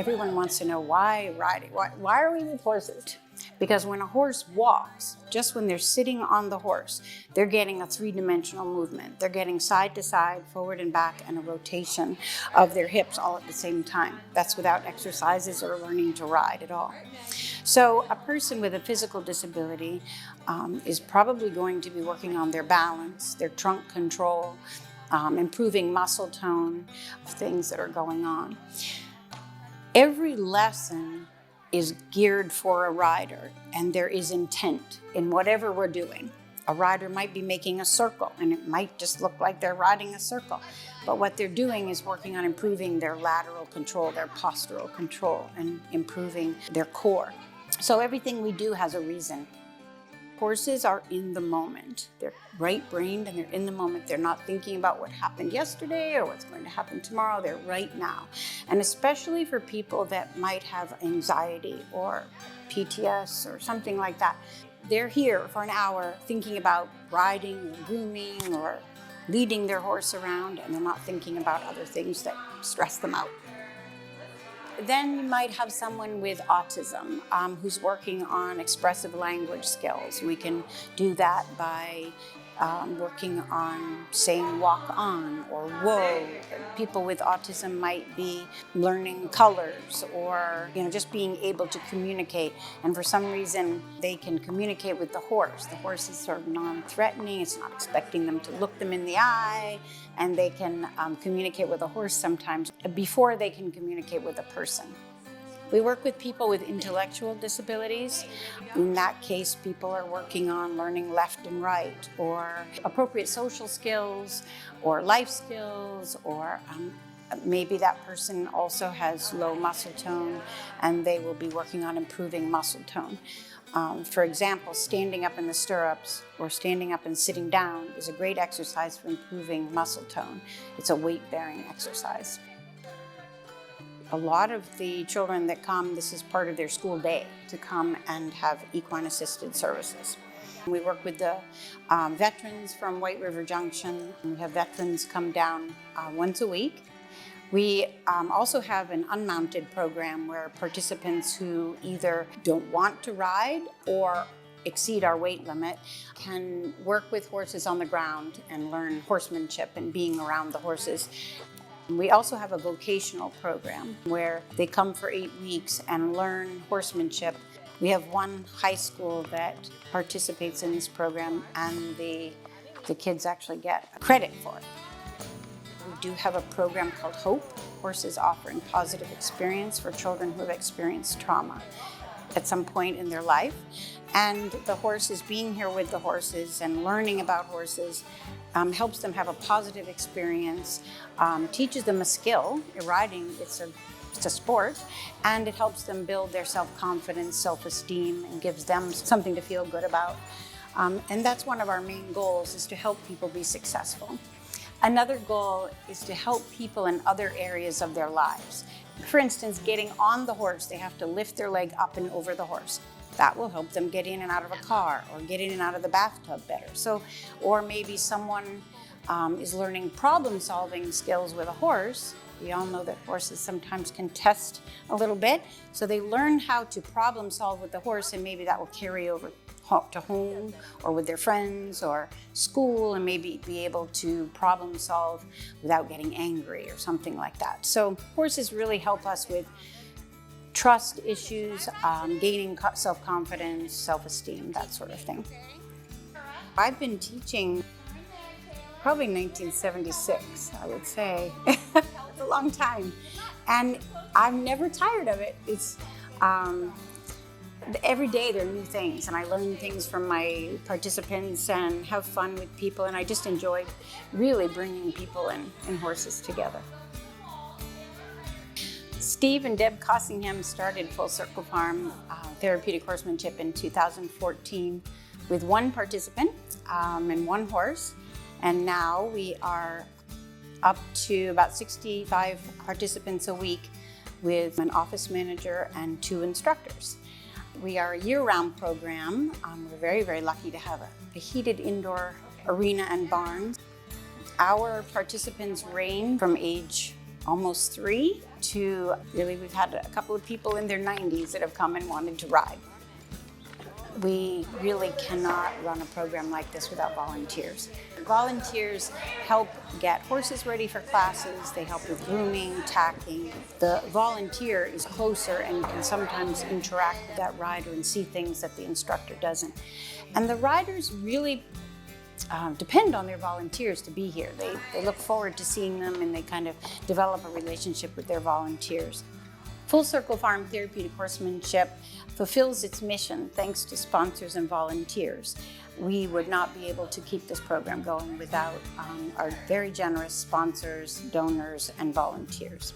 Everyone wants to know why riding. Why are we with horses? Because when a horse walks, just when they're sitting on the horse, they're getting a three-dimensional movement. They're getting side to side, forward and back, and a rotation of their hips all at the same time. That's without exercises or learning to ride at all. So a person with a physical disability is probably going to be working on their balance, their trunk control, improving muscle tone, things that are going on. Every lesson is geared for a rider, and there is intent in whatever we're doing. A rider might be making a circle, and it might just look like they're riding a circle. But what they're doing is working on improving their lateral control, their postural control, and improving their core. So everything we do has a reason. Horses are in the moment. They're right-brained and they're in the moment. They're not thinking about what happened yesterday or what's going to happen tomorrow. They're right now. And especially for people that might have anxiety or PTS or something like that, they're here for an hour thinking about riding or grooming or leading their horse around, and they're not thinking about other things that stress them out. Then you might have someone with autism who's working on expressive language skills. We can do that by working on saying walk on or whoa. People with autism might be learning colors or just being able to communicate. And for some reason, they can communicate with the horse. The horse is sort of non-threatening. It's not expecting them to look them in the eye. And they can communicate with a horse sometimes before they can communicate with a person. We work with people with intellectual disabilities. In that case, people are working on learning left and right, or appropriate social skills, or life skills, or maybe that person also has low muscle tone, and they will be working on improving muscle tone. For example, standing up in the stirrups or standing up and sitting down is a great exercise for improving muscle tone. It's a weight-bearing exercise. A lot of the children that come, this is part of their school day, to come and have equine-assisted services. We work with the veterans from White River Junction. We have veterans come down once a week. We also have an Unmounted program where participants who either don't want to ride or exceed our weight limit can work with horses on the ground and learn horsemanship and being around the horses. We also have a vocational program where they come for 8 weeks and learn horsemanship. We have one high school that participates in this program, and the kids actually get credit for it. We do have a program called HOPE, Horses Offering Positive Experience for children who have experienced trauma at some point in their life. And the horses, being here with the horses and learning about horses, helps them have a positive experience, teaches them a skill. Riding, it's a sport, and it helps them build their self-confidence, self-esteem, and gives them something to feel good about. And that's one of our main goals, is to help people be successful. Another goal is to help people in other areas of their lives. For instance, getting on the horse, they have to lift their leg up and over the horse. That will help them get in and out of a car or get in and out of the bathtub better. Or maybe someone is learning problem-solving skills with a horse. We all know that horses sometimes can test a little bit. So they learn how to problem-solve with the horse, and maybe that will carry over to home or with their friends or school, and maybe be able to problem solve without getting angry or something like that. So horses really help us with trust issues, gaining self-confidence, self-esteem, that sort of thing. I've been teaching probably 1976, I would say. It's a long time. And I'm never tired of it. It's every day there are new things, and I learn things from my participants and have fun with people, and I just enjoy really bringing people and horses together. Steve and Deb Cossingham started Full Circle Farm Therapeutic Horsemanship in 2014 with one participant and one horse, and now we are up to about 65 participants a week with an office manager and 2 instructors. We are a year-round program. We're very, very lucky to have a heated indoor arena and barn. Our participants range from age almost 3 to really, we've had a couple of people in their 90s that have come and wanted to ride. We really cannot run a program like this without volunteers. Volunteers help get horses ready for classes, they help with grooming, tacking. The volunteer is closer and can sometimes interact with that rider and see things that the instructor doesn't. And the riders really depend on their volunteers to be here. They look forward to seeing them, and they kind of develop a relationship with their volunteers. Full Circle Farm Therapeutic Horsemanship fulfills its mission thanks to sponsors and volunteers. We would not be able to keep this program going without our very generous sponsors, donors, and volunteers.